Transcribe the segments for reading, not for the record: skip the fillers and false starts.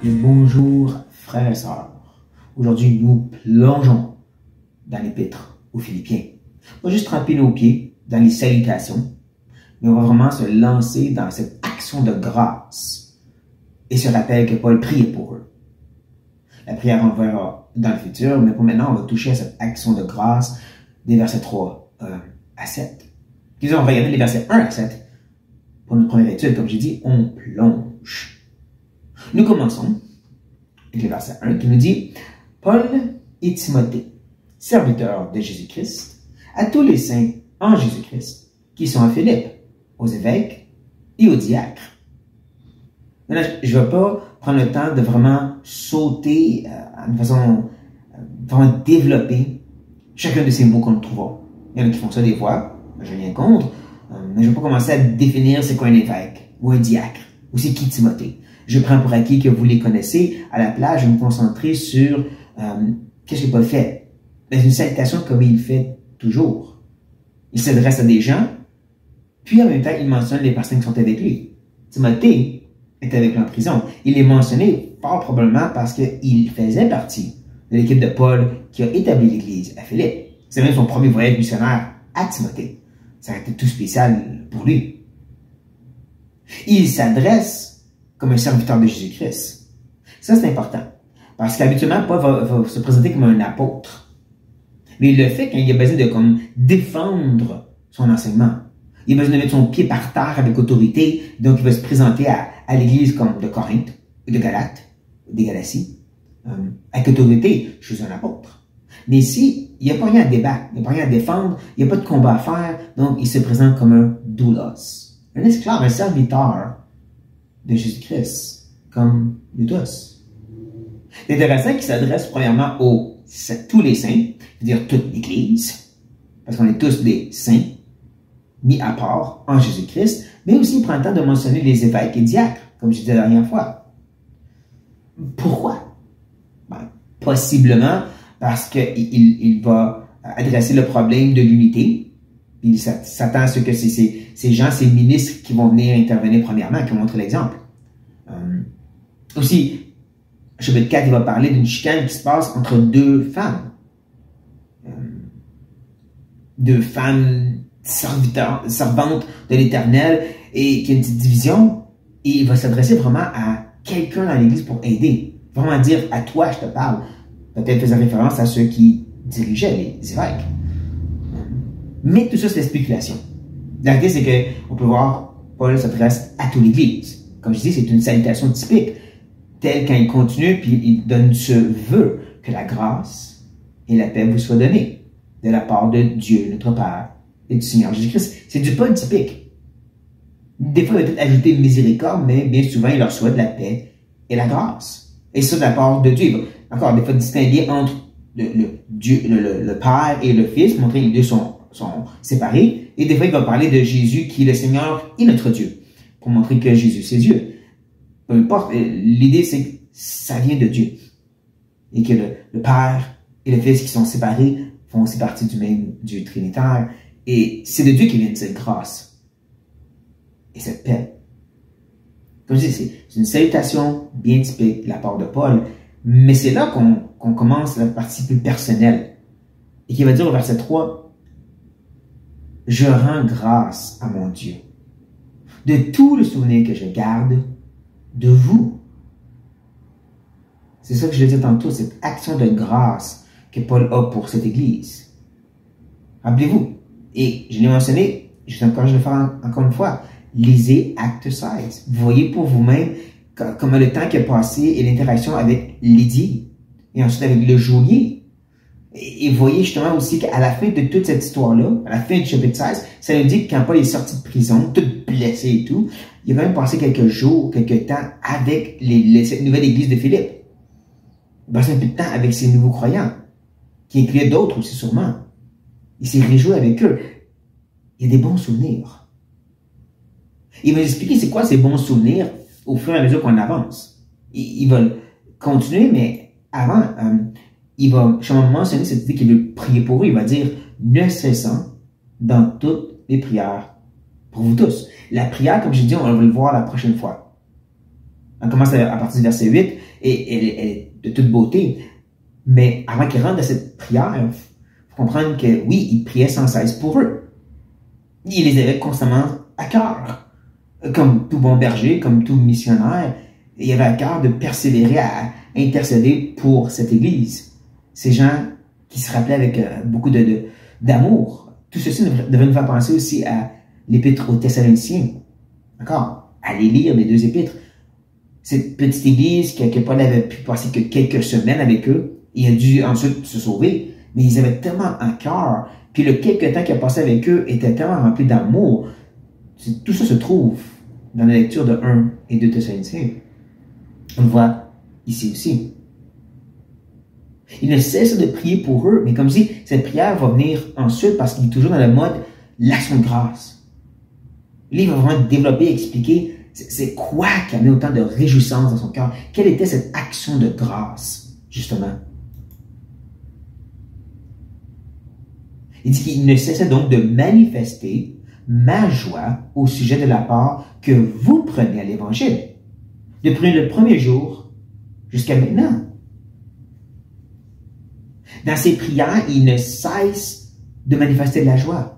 Bien, bonjour frères et sœurs. Aujourd'hui, nous plongeons dans l'épître aux Philippiens. On va juste tremper nos pieds dans les salutations, mais on va vraiment se lancer dans cette action de grâce et se rappeler que Paul priait pour eux. La prière, on verra dans le futur, mais pour maintenant, on va toucher à cette action de grâce des versets 3 à 7. Puis on va regarder les versets 1 à 7 pour notre première étude. Comme j'ai dit, on plonge. Nous commençons avec le verset 1 qui nous dit « Paul et Timothée, serviteurs de Jésus-Christ, à tous les saints en Jésus-Christ, qui sont à Philippe, aux évêques et aux diacres. » Maintenant, je ne vais pas prendre le temps de vraiment sauter de façon vraiment développer chacun de ces mots qu'on trouvera. Il y en a qui font ça des fois, je n'ai rien contre, mais je ne vais pas commencer à définir c'est quoi un évêque ou un diacre, ou c'est qui Timothée. Je prends pour acquis que vous les connaissez. À la place, je vais me concentrer sur qu'est-ce que Paul fait. C'est une salutation comme il fait toujours. Il s'adresse à des gens, puis en même temps, il mentionne les personnes qui sont avec lui. Timothée est avec lui en prison. Il est mentionné fort probablement parce qu'il faisait partie de l'équipe de Paul qui a établi l'Église à Philippe. C'est même son premier voyage missionnaire à Timothée. Ça a été tout spécial pour lui. Il s'adresse comme un serviteur de Jésus-Christ. Ça, c'est important. Parce qu'habituellement, Paul va se présenter comme un apôtre. Mais il le fait quand il a besoin de défendre son enseignement. Il a besoin de mettre son pied par terre avec autorité. Donc, il va se présenter à l'église comme de Corinthe, ou de Galate, ou de Galatie, avec autorité. Je suis un apôtre. Mais ici, il n'y a pas rien à débattre, il n'y a pas rien à défendre, il n'y a pas de combat à faire. Donc, il se présente comme un doulos. Un esclave, un serviteur de Jésus-Christ, comme nous tous. C'est intéressant qu'il s'adresse premièrement tous les saints, c'est-à-dire toute l'Église, parce qu'on est tous des saints, mis à part en Jésus-Christ, mais aussi il prend le temps de mentionner les évêques et diacres, comme je disais la dernière fois. Pourquoi? Ben, possiblement parce qu'il va adresser le problème de l'unité. Il s'attend à ce que ces gens, ces ministres qui vont venir intervenir premièrement, qui vont montrer l'exemple. Aussi, chapitre 4, il va parler d'une chicane qui se passe entre deux femmes. Deux femmes servantes de l'Éternel et qui a une petite division. Et il va s'adresser vraiment à quelqu'un dans l'Église pour aider. Vraiment dire à toi, je te parle. Peut-être faisant référence à ceux qui dirigeaient les évêques. Mais tout ça, c'est spéculation. La réalité, c'est qu'on peut voir, Paul s'adresse à toute l'Église. Comme je dis, c'est une salutation typique, telle quand il continue, puis il donne ce vœu que la grâce et la paix vous soient données de la part de Dieu, notre Père, et du Seigneur Jésus-Christ. C'est du Paul typique. Des fois, il va peut-être ajouter miséricorde, mais bien souvent, il leur souhaite la paix et la grâce. Et ça, de la part de Dieu. Il va encore des fois distinguer entre le Père et le Fils, montrer que les deux sont séparés. Et des fois, il va parler de Jésus qui est le Seigneur et notre Dieu, pour montrer que Jésus, c'est Dieu. Peu importe, l'idée, c'est que ça vient de Dieu. Et que le Père et le Fils qui sont séparés font aussi partie du même Dieu trinitaire. Et c'est de Dieu qui vient de cette grâce et cette paix. Comme je dis, c'est une salutation bien typique de la part de Paul, mais c'est là qu'on commence la partie plus personnelle. Et qui va dire au verset 3, « Je rends grâce à mon Dieu de tout le souvenir que je garde de vous. » C'est ça que je le disais tantôt, cette action de grâce que Paul a pour cette Église. Rappelez-vous, et je l'ai mentionné, je vais le faire encore une fois, lisez Acte 16. Vous voyez pour vous-même comment le temps qui a passé et l'interaction avec Lydie, et ensuite avec le geôlier. Et vous voyez justement aussi qu'à la fin de toute cette histoire-là, à la fin du chapitre 16, ça nous dit que quand Paul est sorti de prison, tout blessé et tout, il a quand même passé quelques jours, quelques temps avec cette nouvelle église de Philippe. Il a passé un peu de temps avec ces nouveaux croyants, qui incluaient d'autres aussi sûrement. Il s'est réjoui avec eux. Il y a des bons souvenirs. Il va expliquer c'est quoi ces bons souvenirs au fur et à mesure qu'on avance. Il va continuer, mais avant, il va mentionner cette idée qu'il veut prier pour eux. Il va dire « Ne cessant dans toutes les prières pour vous tous. » La prière, comme j'ai dit, on va le voir la prochaine fois. Elle commence à partir du verset 8 et elle est de toute beauté. Mais avant qu'il rentre dans cette prière, il faut comprendre que oui, il priait sans cesse pour eux. Il les avait constamment à cœur. Comme tout bon berger, comme tout missionnaire, il avait à cœur de persévérer à intercéder pour cette Église. Ces gens qui se rappelaient avec beaucoup d'amour. Tout ceci devait nous faire penser aussi à l'épître aux Thessaloniciens. D'accord? Allez lire les 2 épîtres. Cette petite Église que Paul avait pu passer que quelques semaines avec eux, il a dû ensuite se sauver, mais ils avaient tellement à cœur, puis le quelques temps qu'il a passé avec eux était tellement rempli d'amour. Tout ça se trouve dans la lecture de 1 et 2 Thessaloniciens. On le voit ici aussi. Il ne cesse de prier pour eux, mais comme si cette prière va venir ensuite parce qu'il est toujours dans le mode l'action de grâce. Là, il va vraiment développer, expliquer c'est quoi qui a mis autant de réjouissance dans son cœur. Quelle était cette action de grâce, justement. Il dit qu'il ne cessait donc de manifester ma joie au sujet de la part que vous prenez à l'Évangile, depuis le premier jour jusqu'à maintenant. Dans ses prières, il ne cesse de manifester de la joie.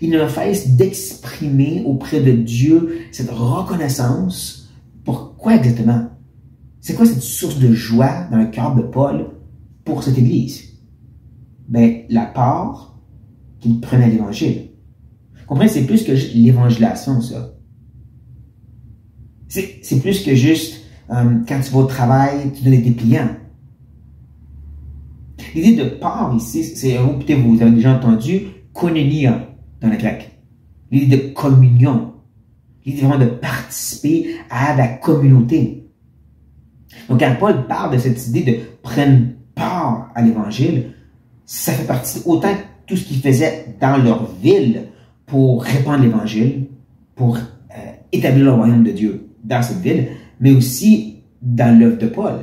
Il ne cesse d'exprimer auprès de Dieu cette reconnaissance. Pourquoi exactement? C'est quoi cette source de joie dans le cœur de Paul pour cette Église? Ben, la part qu'il prenait à l'Évangile. Comprenez, c'est plus que juste l'évangélisation, ça. C'est plus que juste quand tu vas au travail, tu donnes des dépliants. L'idée de part ici, c'est un mot peut-être vous avez déjà entendu, koinonia dans le grec. L'idée de communion. L'idée vraiment de participer à la communauté. Donc quand Paul parle de cette idée de prendre part à l'Évangile, ça fait partie autant que tout ce qu'ils faisaient dans leur ville pour répandre l'Évangile, pour établir le royaume de Dieu dans cette ville, mais aussi dans l'œuvre de Paul.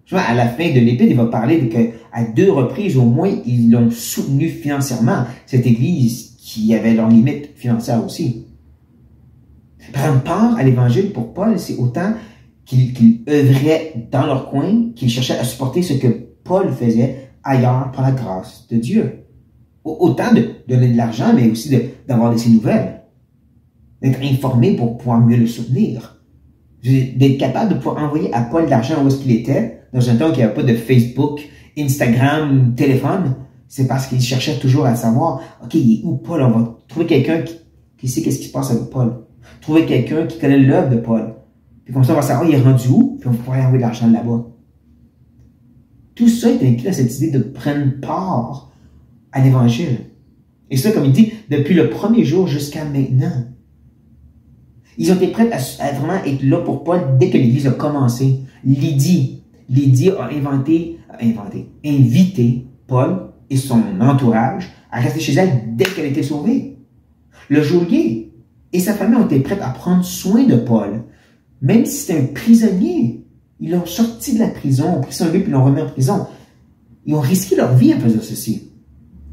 Tu vois, à la fin de l'épître, il va parler qu'à 2 reprises au moins, ils l'ont soutenu financièrement, cette Église qui avait leurs limites financières aussi. Prendre part à l'Évangile pour Paul, c'est autant qu'il œuvrait dans leur coin, qu'il cherchait à supporter ce que Paul faisait ailleurs par la grâce de Dieu. Autant de donner de l'argent, mais aussi d'avoir de ses nouvelles. D'être informé pour pouvoir mieux le soutenir. D'être capable de pouvoir envoyer à Paul de l'argent où est-ce qu'il était, dans un temps où il n'y avait pas de Facebook, Instagram, téléphone. C'est parce qu'il cherchait toujours à savoir, OK, il est où Paul? On va trouver quelqu'un qui sait qu'est-ce qui se passe avec Paul. Trouver quelqu'un qui connaît l'œuvre de Paul. Puis comme ça, on va savoir, il est rendu où? Puis on va pouvoir envoyer de l'argent là-bas. Tout ça est inclus dans cette idée de prendre part à l'Évangile. Et ça, comme il dit, depuis le premier jour jusqu'à maintenant. Ils ont été prêts à vraiment être là pour Paul dès que l'Église a commencé. Lydie a invité Paul et son entourage à rester chez elle dès qu'elle était sauvée. Le geôlier et sa famille ont été prêts à prendre soin de Paul. Même si c'était un prisonnier, ils l'ont sorti de la prison, ont pris son livre et l'ont remis en prison. Ils ont risqué leur vie en faisant ceci.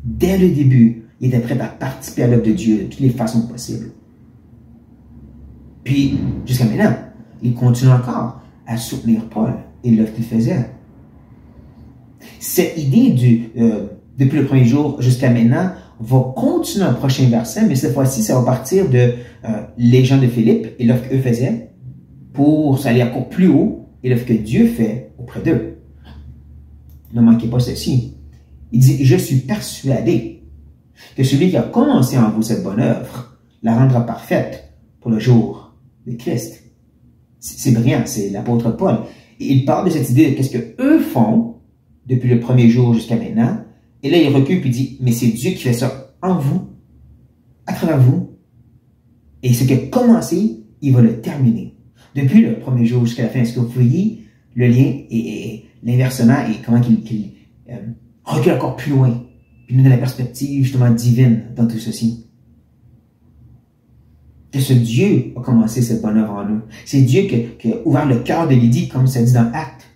Dès le début, ils étaient prêts à participer à l'œuvre de Dieu de toutes les façons possibles. Puis, jusqu'à maintenant, ils continuent encore à soutenir Paul et l'œuvre qu'il faisait. Cette idée depuis le premier jour jusqu'à maintenant va continuer un prochain verset, mais cette fois-ci, ça va partir de les gens de Philippe et l'œuvre qu'eux faisaient pour aller encore plus haut et l'œuvre que Dieu fait auprès d'eux. Ne manquez pas ceci. Il dit, je suis persuadé que celui qui a commencé en vous cette bonne œuvre la rendra parfaite pour le jour de Christ. C'est brillant, c'est l'apôtre Paul. Et il parle de cette idée de qu'est-ce que eux font depuis le premier jour jusqu'à maintenant. Et là, il recule puis dit, mais c'est Dieu qui fait ça en vous, à travers vous. Et ce qui a commencé, il va le terminer. Depuis le premier jour jusqu'à la fin, est-ce que vous voyez le lien et l'inversement et comment qu'il recule encore plus loin, puis nous donne la perspective justement divine dans tout ceci. Que ce Dieu a commencé cette bonne œuvre en nous. C'est Dieu qui a ouvert le cœur de Lydie, comme ça dit dans Actes,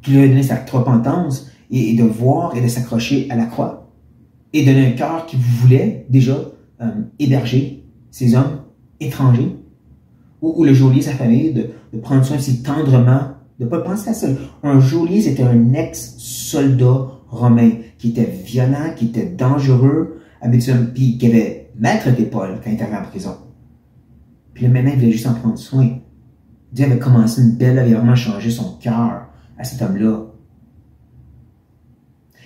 qui lui a donné sa repentance et de voir et de s'accrocher à la croix, et donner un cœur qui voulait déjà héberger ces hommes étrangers, ou le geôlier, sa famille, de prendre soin si tendrement, de ne pas penser à ça. Un geôlier, c'était un ex-soldat romain qui était violent, qui était dangereux, habituellement, puis qui avait maître d'épaule quand il était arrivé en prison. Puis le maintenant, il voulait juste en prendre soin. Dieu avait commencé une belle, avait vraiment changé son cœur à cet homme-là.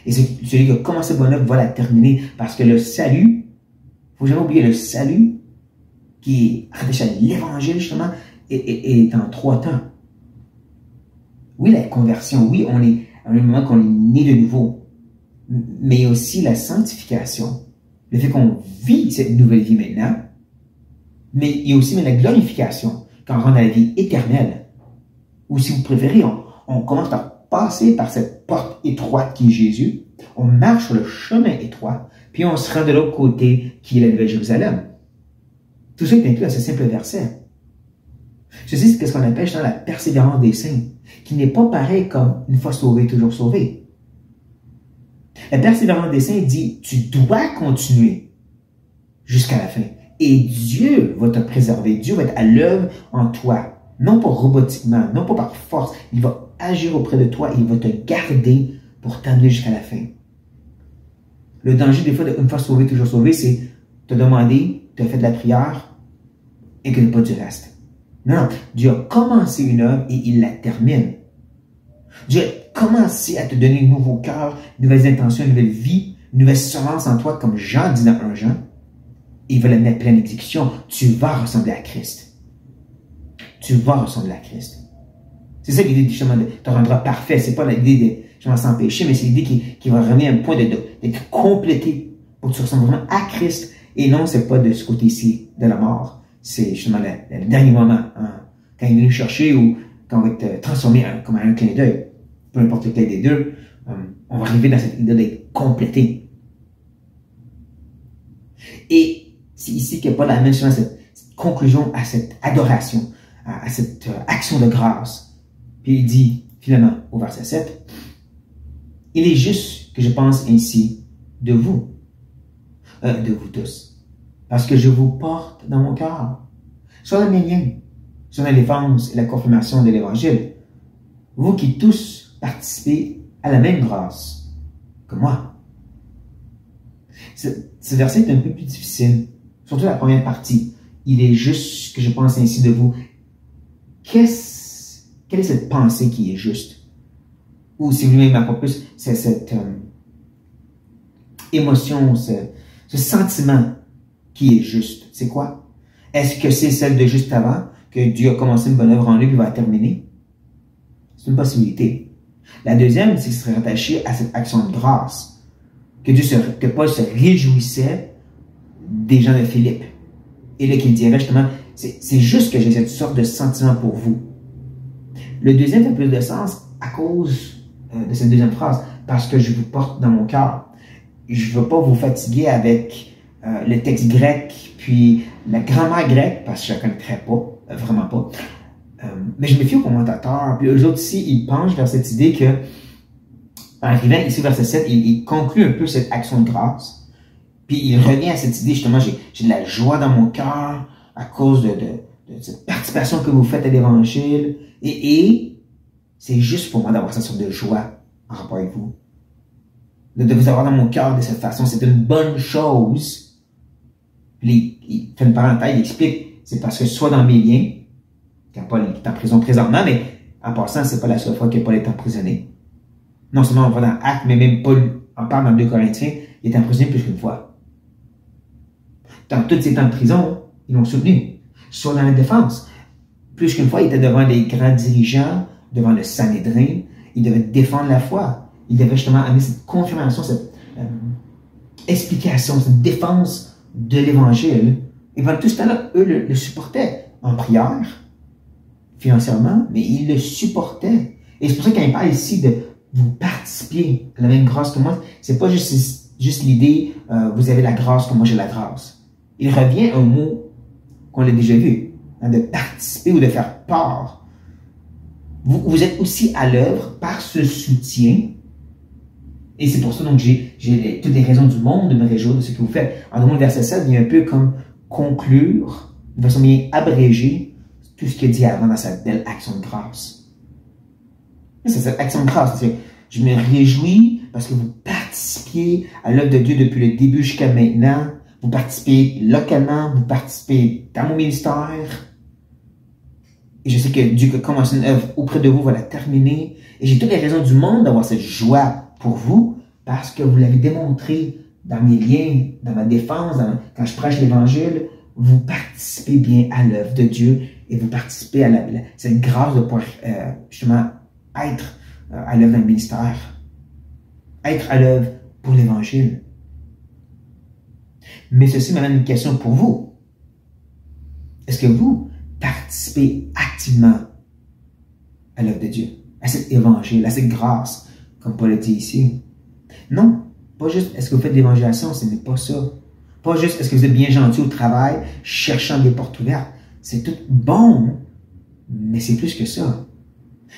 Et celui qui a commencé bonne œuvre va la terminer. Parce que le salut, il ne faut jamais oublier le salut, qui est rattaché à l'évangile, justement, est en 3 temps. Oui, la conversion, oui, on est à un moment qu'on est né de nouveau. Mais il y a aussi la sanctification. Le fait qu'on vit cette nouvelle vie maintenant. Mais il y a aussi la glorification, quand on rentre dans la vie éternelle. Ou si vous préférez, on commence par passer par cette porte étroite qui est Jésus. On marche sur le chemin étroit, puis on se rend de l'autre côté qui est la Nouvelle Jérusalem. Tout ça est inclus dans ce simple verset. Ceci, c'est ce qu'on appelle justement la persévérance des saints, qui n'est pas pareil comme une fois sauvé, toujours sauvé. La persévérance des saints dit, tu dois continuer jusqu'à la fin. Et Dieu va te préserver. Dieu va être à l'œuvre en toi. Non pas robotiquement, non pas par force. Il va agir auprès de toi et il va te garder pour t'amener jusqu'à la fin. Le danger, des fois, d'une fois sauvé, toujours sauvé, c'est te demander, te faire de la prière et que pas du reste. Non, Dieu a commencé une œuvre et il la termine. Dieu a commencé à te donner un nouveau cœur, de nouvelles intentions, une nouvelle vie, une nouvelle semence en toi, comme Jean dit dans 1 Jean. Il va la mettre pleine exécution. Tu vas ressembler à Christ. Tu vas ressembler à Christ. C'est ça l'idée justement de te rendre parfait. C'est pas l'idée de justement sans péché, mais c'est l'idée qui va revenir à un point d'être complété pour que tu ressembles vraiment à Christ. Et non, c'est pas de ce côté-ci de la mort. C'est justement le dernier moment. Hein, quand il vient nous chercher ou quand on va être transformé comme un clin d'œil. Peu importe lequel des deux, on va arriver dans cette idée d'être complété. Et c'est ici qu'il n'y a pas la même chose, cette conclusion à cette adoration, à cette action de grâce. Puis il dit, finalement, au verset 7, « Il est juste que je pense ainsi de vous tous, parce que je vous porte dans mon cœur, soit dans mes liens, soit dans la défense et la confirmation de l'Évangile, vous qui tous participez à la même grâce que moi. » Ce verset est un peu plus difficile, surtout la première partie. Il est juste que je pense ainsi de vous. Quelle est cette pensée qui est juste? Ou si vous voulez encore plus, c'est cette émotion, ce sentiment qui est juste. C'est quoi? Est-ce que c'est celle de juste avant, que Dieu a commencé une bonne œuvre en lui et va la terminer? C'est une possibilité. La deuxième, c'est qu'il serait rattaché à cette action de grâce. Que Paul se réjouissait des gens de Philippe. Et là, qu'il dirait justement, c'est juste que j'ai cette sorte de sentiment pour vous. Le deuxième fait plus de sens à cause de cette deuxième phrase, parce que je vous porte dans mon cœur. Je ne veux pas vous fatiguer avec le texte grec, puis la grammaire grecque, parce que je ne la connaîtrais pas, vraiment pas. Mais je me fie aux commentateurs, puis eux autres ici, ils penchent vers cette idée que, en arrivant ici, verset 7, il conclut un peu cette action de grâce. Puis il revient à cette idée, justement, j'ai de la joie dans mon cœur à cause de cette participation que vous faites à l'Évangile. Et c'est juste pour moi d'avoir cette sorte de joie en rapport avec vous. De vous avoir dans mon cœur de cette façon, c'est une bonne chose. Puis il fait une parenthèse, il explique, c'est parce que soit dans mes liens, quand Paul est en prison présentement, mais en passant, c'est pas la seule fois que Paul est emprisonné. Non seulement on va dans Actes, mais même Paul en parle dans 2 Corinthiens, il est emprisonné plus qu'une fois. Dans tous ces temps de prison, ils l'ont soutenu. Soit dans la défense. Plus qu'une fois, il était devant les grands dirigeants, devant le Sanhédrin, il devait défendre la foi. Il devait justement amener cette confirmation, cette explication, cette défense de l'Évangile. Et pendant tout ce temps-là, eux le supportaient en prière, financièrement, mais ils le supportaient. Et c'est pour ça qu'il parle ici de vous participer à la même grâce que moi. C'est pas juste l'idée, vous avez la grâce comme moi j'ai la grâce. Il revient à un mot qu'on a déjà vu, hein, de participer ou de faire part. Vous êtes aussi à l'œuvre par ce soutien. Et c'est pour ça donc j'ai toutes les raisons du monde de me réjouir de ce que vous faites. En le verset 7 vient un peu comme conclure, de façon bien abrégée, tout ce qu'il a dit avant dans sa belle action de grâce. C'est cette action de grâce. Je me réjouis parce que vous participiez à l'œuvre de Dieu depuis le début jusqu'à maintenant. Vous participez localement, vous participez dans mon ministère. Et je sais que Dieu qui a commencé une œuvre auprès de vous va la terminer. Et j'ai toutes les raisons du monde d'avoir cette joie pour vous parce que vous l'avez démontré dans mes liens, dans ma défense, quand je prêche l'Évangile. Vous participez bien à l'œuvre de Dieu et vous participez à cette grâce de pouvoir justement être à l'œuvre d'un ministère, être à l'œuvre pour l'Évangile. Mais ceci m'amène une question pour vous. Est-ce que vous participez activement à l'œuvre de Dieu, à cet évangile, à cette grâce, comme Paul a dit ici? Non, pas juste est-ce que vous faites de l'évangélisation, ce n'est pas ça. Pas juste est-ce que vous êtes bien gentil au travail, cherchant des portes ouvertes. C'est tout bon, mais c'est plus que ça.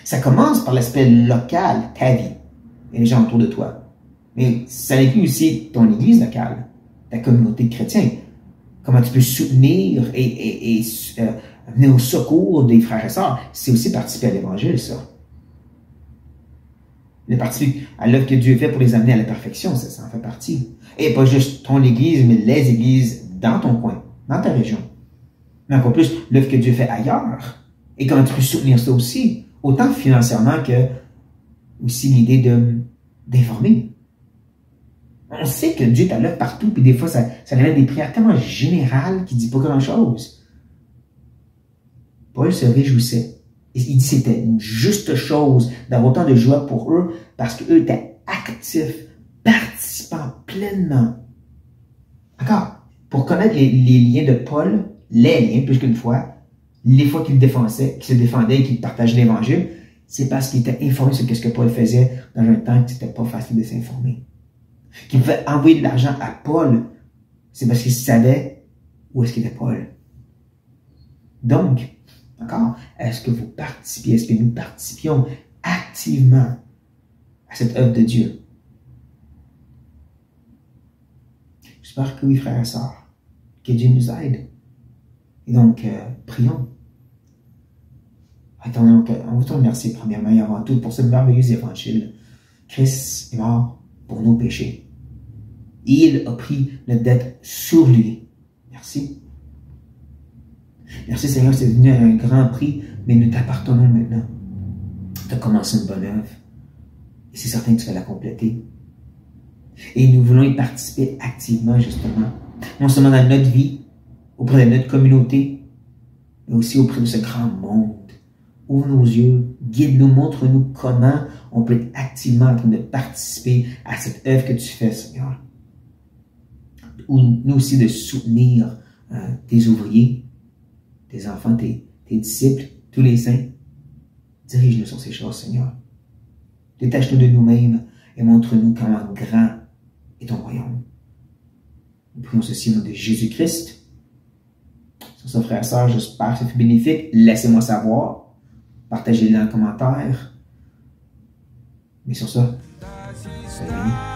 Ça commence par l'aspect local, ta vie, et les gens autour de toi. Mais ça inclut aussi ton église locale, ta communauté chrétienne. Comment tu peux soutenir et venir au secours des frères et sœurs. C'est aussi participer à l'évangile, ça. Le participer à l'œuvre que Dieu fait pour les amener à la perfection, ça en fait partie. Et pas juste ton église, mais les églises dans ton coin, dans ta région. Mais encore plus, l'œuvre que Dieu fait ailleurs. Et comment tu peux soutenir ça aussi, autant financièrement que aussi l'idée d'informer. On sait que Dieu est à l'œuvre partout, puis des fois, ça amène des prières tellement générales qui ne disent pas grand-chose. Paul se réjouissait. Il dit que c'était une juste chose d'avoir autant de joie pour eux parce qu'eux étaient actifs, participant pleinement. D'accord? Pour connaître les liens de Paul, les liens, plus qu'une fois, les fois qu'il se défendait et qu'il partageait l'Évangile, c'est parce qu'il était informé sur ce que Paul faisait dans un temps que c'était pas facile de s'informer. Qu'il pouvait envoyer de l'argent à Paul, c'est parce qu'il savait où est-ce qu'était Paul. Donc, d'accord, est-ce que vous participiez, est-ce que nous participions activement à cette œuvre de Dieu? J'espère que oui, frères et sœurs, que Dieu nous aide. Et donc, prions. Attendons, on veut te remercier premièrement et avant tout pour ce merveilleux évangile. Christ est mort pour nos péchés. Il a pris notre dette sur lui. Merci. Merci Seigneur, c'est venu à un grand prix, mais nous t'appartenons maintenant. Tu as commencé une bonne œuvre. Et c'est certain que tu vas la compléter. Et nous voulons y participer activement, justement. Non seulement dans notre vie, auprès de notre communauté, mais aussi auprès de ce grand monde. Ouvre nos yeux, guide-nous, montre-nous comment on peut être activement en train de participer à cette œuvre que tu fais, Seigneur. Ou nous aussi de soutenir tes ouvriers, tes enfants, tes disciples, tous les saints. Dirige-nous sur ces choses, Seigneur. Détache-nous de nous-mêmes et montre-nous comment grand est ton royaume. Nous prions ceci au nom de Jésus-Christ. Sur ce, frère et sœur, j'espère que ça fut bénéfique. Laissez-moi savoir. Partagez-le dans les commentaires. Mais sur ça, soyez bénis.